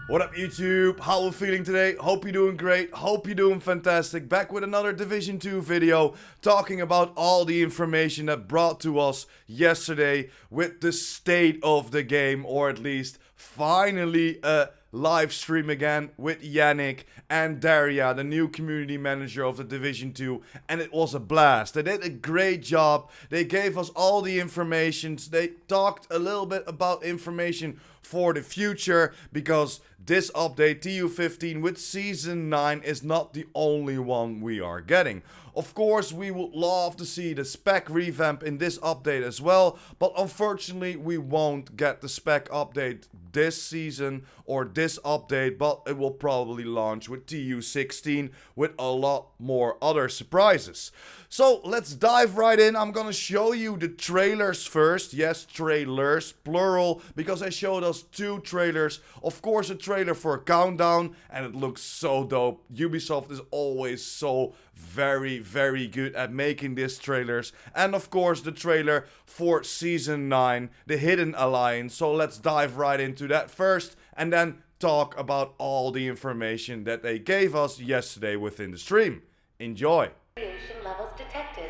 What up YouTube? How are we feeling today? Hope you're doing great, hope you're doing fantastic. Back with another Division 2 video talking about all the information that brought to us yesterday with the state of the game, or at least finally a live stream again with Yannick and Daria, the new community manager of the Division 2, and it was a blast. They did a great job. They gave us all the information. They talked a little bit about information for the future, because this update TU15 with Season 9 is not the only one we are getting. Of course, we would love to see the spec revamp in this update as well, but unfortunately we won't get the spec update this season or this update, but it will probably launch with TU16 with a lot more other surprises. So let's dive right in. I'm gonna show you the trailers first. Yes, trailers, plural, because I showed us 2 trailers. Of course, a trailer for Countdown, and it looks so dope. Ubisoft is always so very good at making these trailers. And of course, the trailer for Season 9, the Hidden Alliance. So let's dive right into that first, and then talk about all the information that they gave us yesterday within the stream. Enjoy! Radiation levels detected.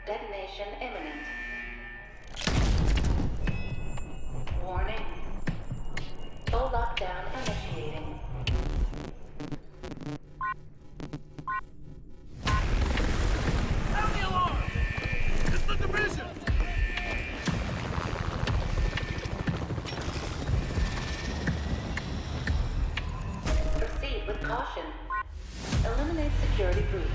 Detonation imminent. Warning. Full lockdown initiating. Sound the alarm! It's the division! Proceed with caution. Eliminate security breach.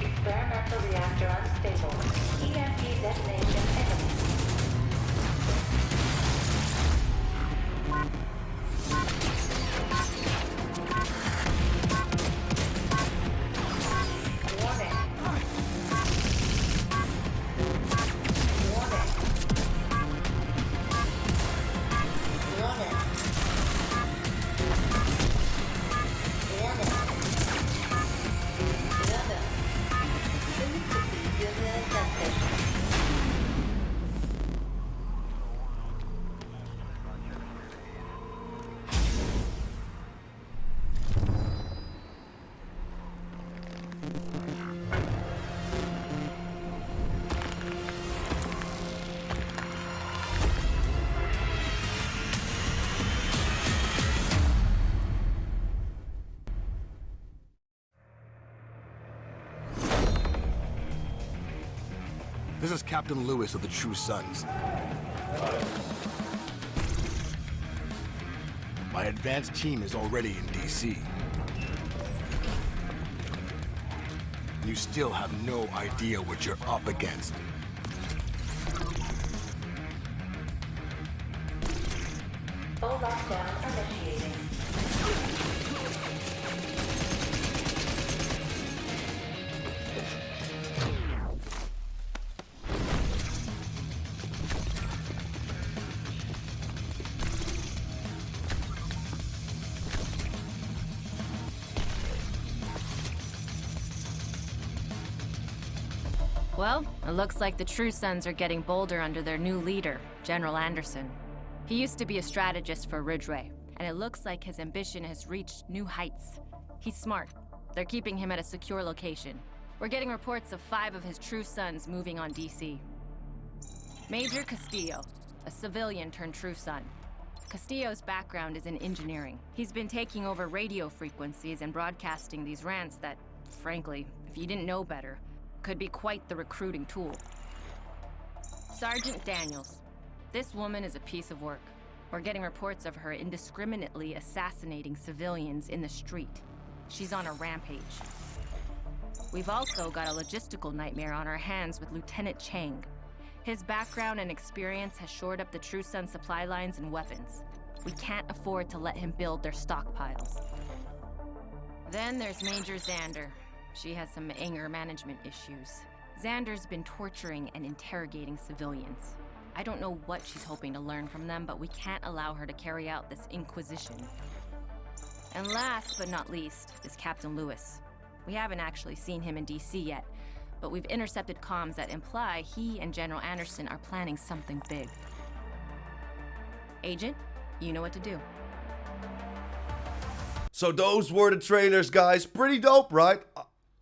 Experimental reactor unstable. EMP detonation imminent. Warning. Warning. Warning. This is Captain Lewis of the True Sons. My advanced team is already in DC. You still have no idea what you're up against. Full lockdown initiating. Well, it looks like the True Sons are getting bolder under their new leader, General Anderson. He used to be a strategist for Ridgeway, and it looks like his ambition has reached new heights. He's smart. They're keeping him at a secure location. We're getting reports of 5 of his True Sons moving on DC. Major Castillo, a civilian turned True Son. Castillo's background is in engineering. He's been taking over radio frequencies and broadcasting these rants that, frankly, if you didn't know better, could be quite the recruiting tool. Sergeant Daniels. This woman is a piece of work. We're getting reports of her indiscriminately assassinating civilians in the street. She's on a rampage. We've also got a logistical nightmare on our hands with Lieutenant Chang. His background and experience has shored up the True Sun supply lines and weapons. We can't afford to let him build their stockpiles. Then there's Major Xander. She has some anger management issues. Xander's been torturing and interrogating civilians. I don't know what she's hoping to learn from them, but we can't allow her to carry out this inquisition. And last but not least is Captain Lewis. We haven't actually seen him in DC yet, but we've intercepted comms that imply he and General Anderson are planning something big. Agent, you know what to do. So those were the trailers, guys. Pretty dope, right?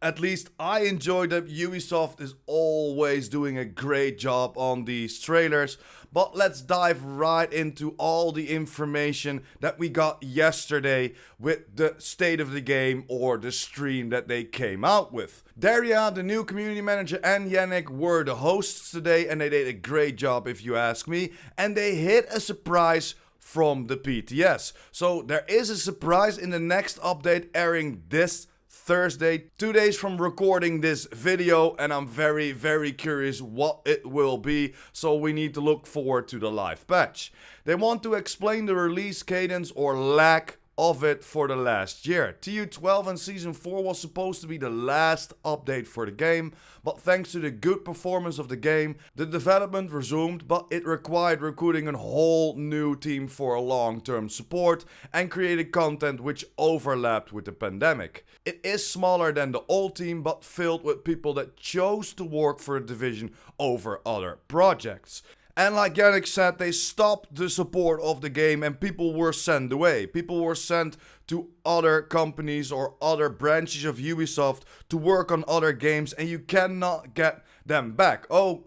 At least I enjoyed them. Ubisoft is always doing a great job on these trailers. But let's dive right into all the information that we got yesterday with the state of the game or the stream that they came out with. Daria, the new community manager, and Yannick were the hosts today, and they did a great job if you ask me. And they hit a surprise from the PTS. So there is a surprise in the next update airing this Thursday, 2 days from recording this video, and I'm very curious what it will be, so we need to look forward to the live patch. They want to explain the release cadence or lack of it for the last year. TU12 and Season 4 was supposed to be the last update for the game, but thanks to the good performance of the game, the development resumed, but it required recruiting a whole new team for a long-term support and created content which overlapped with the pandemic. It is smaller than the old team, but filled with people that chose to work for the division over other projects. And like Yannick said, they stopped the support of the game and people were sent away. People were sent to other companies or other branches of Ubisoft to work on other games, and you cannot get them back. Oh,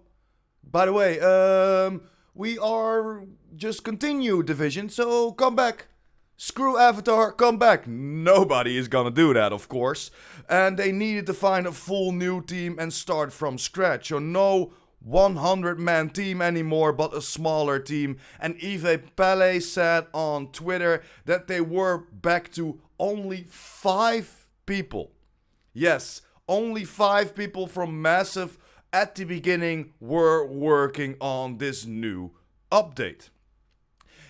by the way, we are just continue division, so come back. Screw Avatar, come back. Nobody is gonna do that, of course. And they needed to find a full new team and start from scratch. So no 100-man team anymore, but a smaller team. And Yves Palais said on Twitter that they were back to only 5 people. Yes, only 5 people from Massive at the beginning were working on this new update.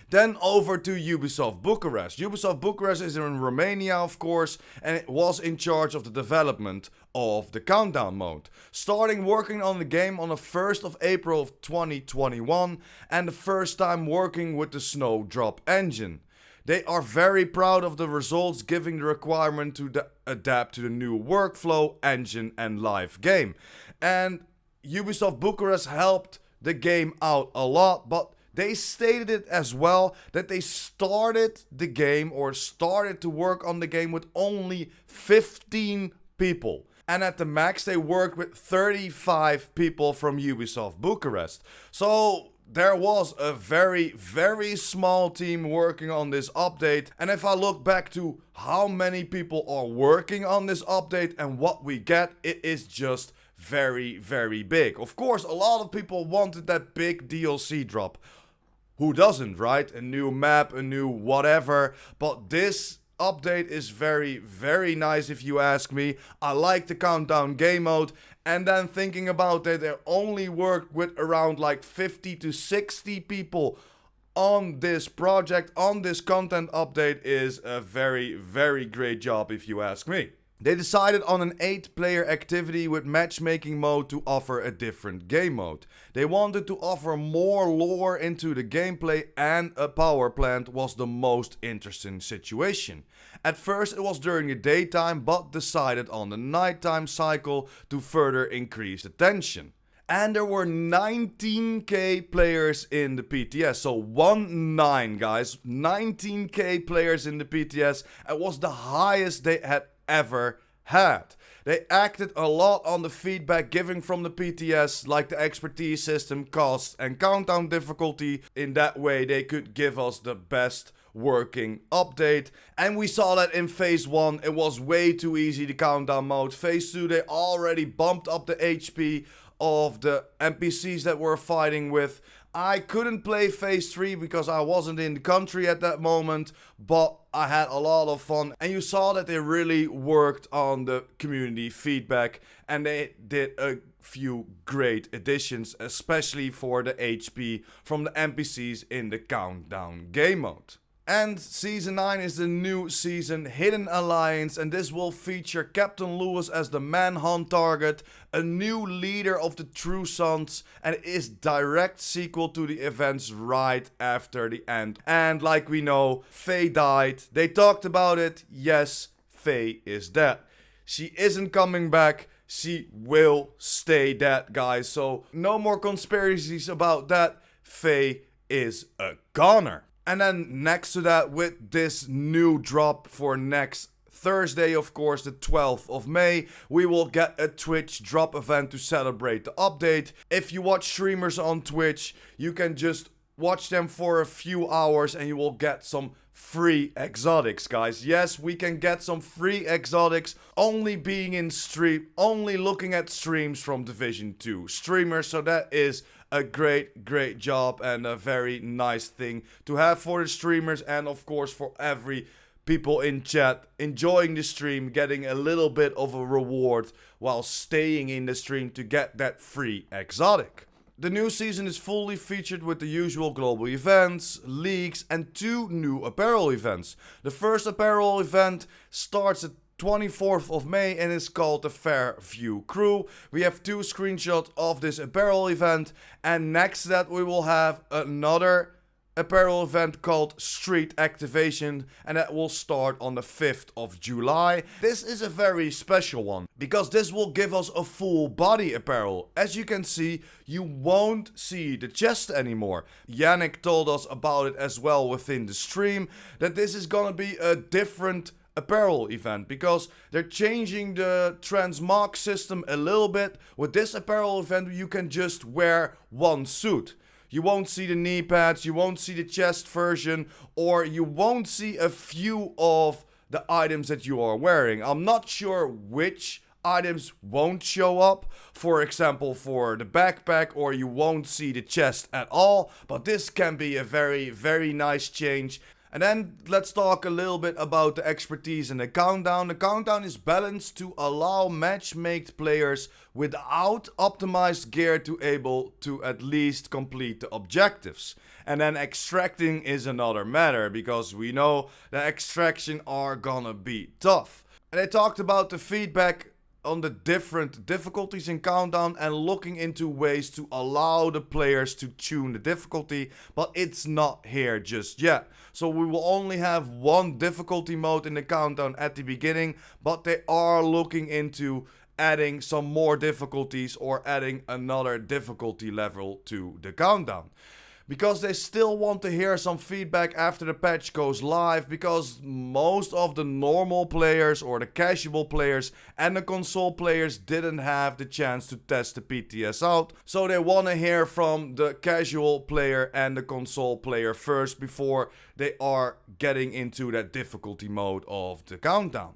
Then over to Ubisoft Bucharest. Ubisoft Bucharest is in Romania, of course, and it was in charge of the development of the countdown mode. Starting working on the game on the 1st of April of 2021 and the first time working with the Snowdrop engine. They are very proud of the results, giving the requirement to adapt to the new workflow, engine and live game. And Ubisoft Bucharest helped the game out a lot, but they stated it as well that they started the game or started to work on the game with only 15 people. And at the max they worked with 35 people from Ubisoft Bucharest. So there was a very small team working on this update. And if I look back to how many people are working on this update and what we get, it is just very big. Of course, a lot of people wanted that big DLC drop. Who doesn't, right? A new map, a new whatever. But this update is very nice if you ask me. I like the countdown game mode. And then thinking about it, they only worked with around like 50 to 60 people on this project, on this content update is a very great job if you ask me. They decided on an 8-player activity with matchmaking mode to offer a different game mode. They wanted to offer more lore into the gameplay, and a power plant was the most interesting situation. At first it was during the daytime, but decided on the nighttime cycle to further increase the tension. And there were 19k players in the PTS, so 19 guys, 19k players in the PTS. It was the highest they had ever had. They acted a lot on the feedback given from the PTS, like the expertise system, cost and countdown difficulty. In that way they could give us the best working update, and we saw that in phase 1 it was way too easy, the countdown mode. Phase 2 they already bumped up the HP of the NPCs that we're fighting with. I couldn't play phase 3 because I wasn't in the country at that moment, but I had a lot of fun, and you saw that they really worked on the community feedback and they did a few great additions, especially for the HP from the NPCs in the countdown game mode. And Season 9 is the new season, Hidden Alliance, and this will feature Captain Lewis as the manhunt target, a new leader of the True Sons, and it is direct sequel to the events right after the end. And like we know, Faye died. They talked about it. Yes, Faye is dead. She isn't coming back. She will stay dead, guys. So no more conspiracies about that. Faye is a goner. And then next to that, with this new drop for next Thursday, of course, the 12th of May, we will get a Twitch drop event to celebrate the update. If you watch streamers on Twitch, you can just watch them for a few hours and you will get some free exotics, guys. Yes, we can get some free exotics only being in stream, only looking at streams from Division 2 streamers. So that is a great job and a very nice thing to have for the streamers, and of course for every people in chat enjoying the stream, getting a little bit of a reward while staying in the stream to get that free exotic. The new season is fully featured with the usual global events, leaks, and 2 new apparel events. The first apparel event starts at 24th of May and is called the Fairview Crew. We have 2 screenshots of this apparel event, and next to that we will have another apparel event called Street Activation, and that will start on the 5th of July. This is a very special one because this will give us a full body apparel. As you can see, you won't see the chest anymore. Yannick told us about it as well within the stream, that this is gonna be a different apparel event because they're changing the transmog system a little bit. With this apparel event, you can just wear one suit. You won't see the knee pads, you won't see the chest version, or you won't see a few of the items that you are wearing. I'm not sure which items won't show up, for example for the backpack, or you won't see the chest at all, but this can be a very nice change. And then let's talk a little bit about the expertise and the countdown. The countdown is balanced to allow match-made players without optimized gear to able to at least complete the objectives. And then extracting is another matter because we know that extraction are gonna be tough. And I talked about the feedback on the different difficulties in Countdown and looking into ways to allow the players to tune the difficulty, but it's not here just yet. So we will only have one difficulty mode in the Countdown at the beginning, but they are looking into adding some more difficulties or adding another difficulty level to the Countdown. Because they still want to hear some feedback after the patch goes live, because most of the normal players or the casual players and the console players didn't have the chance to test the PTS out. So they want to hear from the casual player and the console player first before they are getting into that difficulty mode of the Countdown.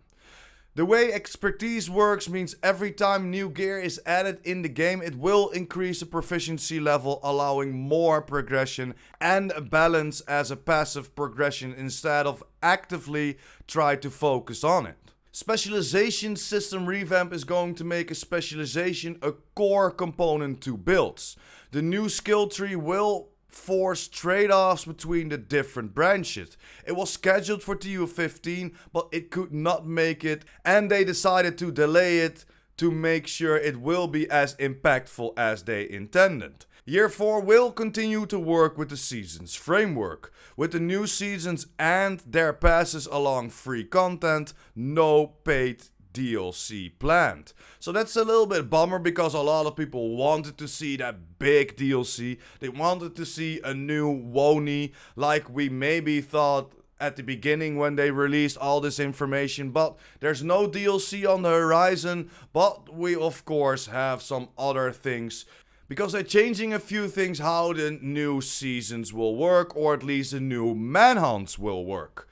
The way expertise works means every time new gear is added in the game, it will increase the proficiency level, allowing more progression and balance as a passive progression instead of actively try to focus on it. Specialization system revamp is going to make a specialization a core component to builds. The new skill tree will force trade-offs between the different branches. It was scheduled for TU15, but it could not make it, and they decided to delay it to make sure it will be as impactful as they intended. Year 4 will continue to work with the seasons framework. With the new seasons and their passes along free content, no paid DLC planned. So that's a little bit bummer because a lot of people wanted to see that big DLC. They wanted to see a new Woni like we maybe thought at the beginning when they released all this information, but there's no DLC on the horizon. But we of course have some other things because they're changing a few things how the new seasons will work, or at least the new manhunts will work.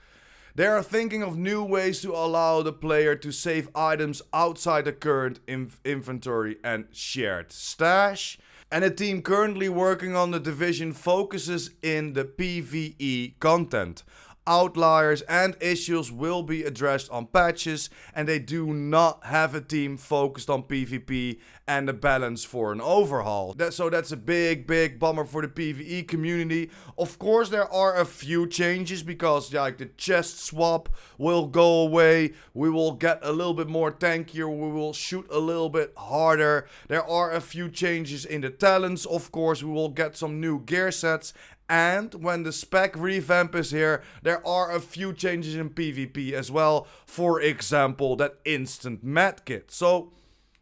They are thinking of new ways to allow the player to save items outside the current inventory and shared stash. And the team currently working on the division focuses in the PvE content. outliers and issues will be addressed on patches, and they do not have a team focused on PvP and a balance for an overhaul. So that's a big bummer for the PvE community. Of course, there are a few changes because like the chest swap will go away. We will get a little bit more tankier. We will shoot a little bit harder. There are a few changes in the talents. Of course, we will get some new gear sets. And when the spec revamp is here, there are a few changes in PvP as well. For example, that instant medkit. So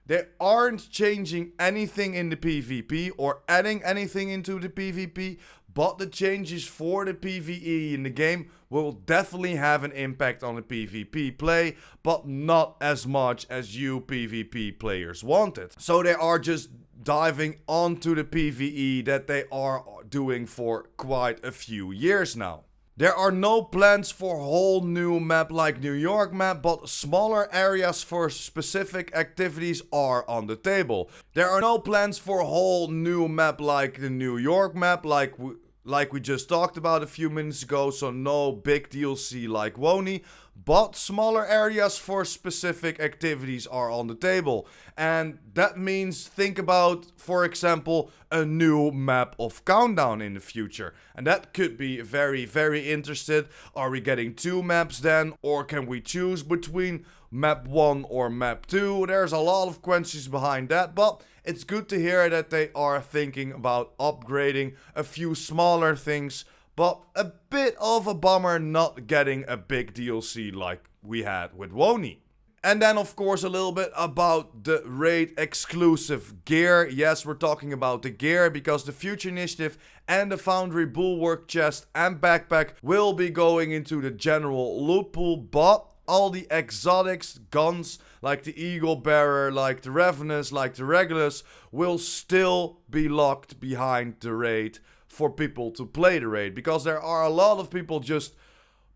they aren't changing anything in the PvP or adding anything into the PvP, but the changes for the PvE in the game will definitely have an impact on the PvP play, but not as much as you PvP players wanted. So they are just diving onto the PvE that they are doing for quite a few years now. There are no plans for a whole new map like New York map, but smaller areas for specific activities are on the table. There are no plans for a whole new map like the New York map, like we just talked about a few minutes ago, so no big DLC like Wony, but smaller areas for specific activities are on the table. And that means think about, for example, a new map of Countdown in the future. And that could be very interesting. Are we getting 2 maps then? Or can we choose between map 1 or map 2? There's a lot of questions behind that, but it's good to hear that they are thinking about upgrading a few smaller things. But a bit of a bummer not getting a big DLC like we had with Wony. And then of course a little bit about the raid exclusive gear. Yes, we're talking about the gear because the Future Initiative and the Foundry Bulwark chest and backpack will be going into the general loot pool, but all the exotics, guns like the Eagle Bearer, like the Ravenous, like the Regulus will still be locked behind the raid for people to play the raid, because there are a lot of people just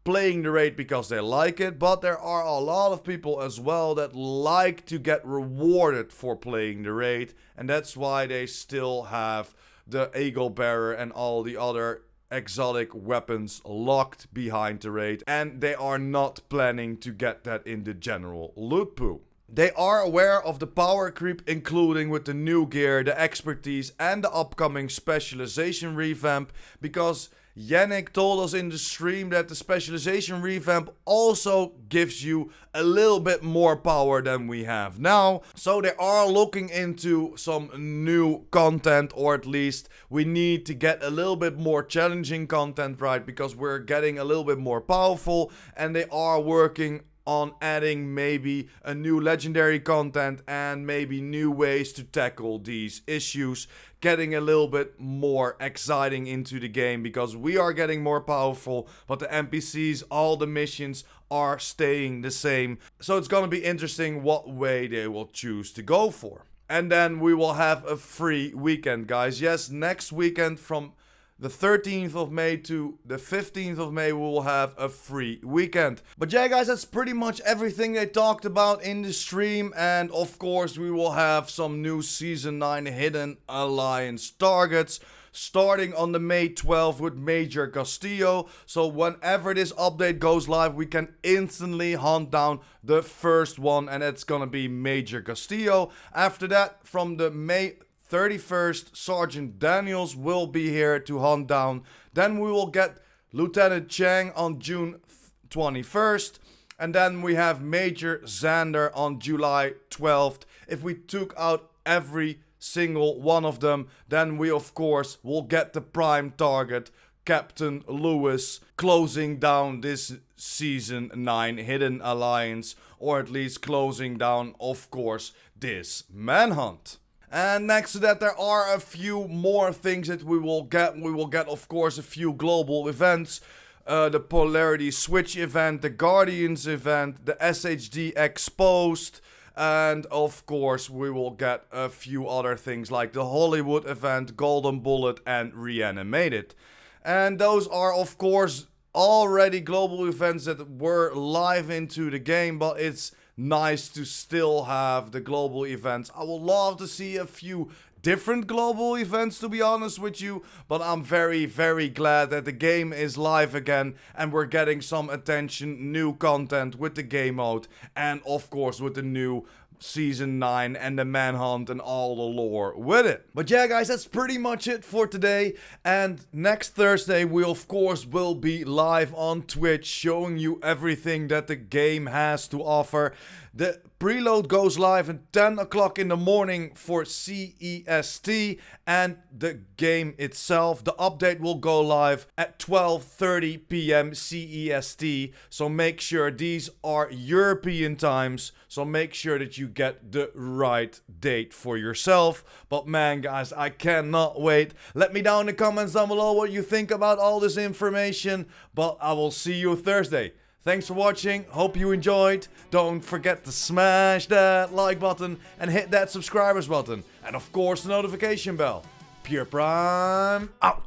playing the raid because they like it, but there are a lot of people as well that like to get rewarded for playing the raid, and that's why they still have the Eagle Bearer and all the other exotic weapons locked behind the raid, and they are not planning to get that in the general loot pool. They are aware of the power creep, including with the new gear, the expertise and the upcoming specialization revamp, because Yannick told us in the stream that the specialization revamp also gives you a little bit more power than we have now. So they are looking into some new content, or at least we need to get a little bit more challenging content, right? Because we're getting a little bit more powerful, and they are working on adding maybe a new legendary content and maybe new ways to tackle these issues, getting a little bit more exciting into the game, because we are getting more powerful, but the NPCs, all the missions are staying the same. So it's gonna be interesting what way they will choose to go for. And then we will have a free weekend, guys. Yes, next weekend from the 13th of May to the 15th of May, we will have a free weekend. But yeah, guys, that's pretty much everything they talked about in the stream. And of course, we will have some new Season 9 Hidden Alliance targets, starting on the May 12th with Major Castillo. So whenever this update goes live, we can instantly hunt down the first one, and it's gonna be Major Castillo. After that, from the May 31st, Sergeant Daniels will be here to hunt down. Then we will get Lieutenant Chang on June 21st. And then we have Major Xander on July 12th. If we took out every single one of them, then we of course will get the prime target, Captain Lewis, closing down this Season 9 Hidden Alliance, or at least closing down, of course, this manhunt. And next to that, there are a few more things that we will get. We will get, of course, a few global events. The Polarity Switch event, the Guardians event, the SHD Exposed. And, of course, we will get a few other things like the Hollywood event, Golden Bullet, and Reanimated. And those are, of course, already global events that were live into the game, but it's nice to still have the global events. I would love to see a few different global events, to be honest with you. But I'm very, very glad that the game is live again and we're getting some attention, new content with the game mode, and of course with the new Season 9 and the manhunt and all the lore with it. But yeah, guys, that's pretty much it for today. And next Thursday, we of course will be live on Twitch showing you everything that the game has to offer. The preload goes live at 10 o'clock in the morning for CEST, and the game itself, the update, will go live at 12:30 p.m. CEST. So make sure these are European times, so make sure that you get the right date for yourself. But man, guys, I cannot wait. Let me down in the comments down below what you think about all this information, but I will see you Thursday. Thanks for watching, hope you enjoyed. Don't forget to smash that like button and hit that subscribers button. And of course the notification bell. PurePrime out.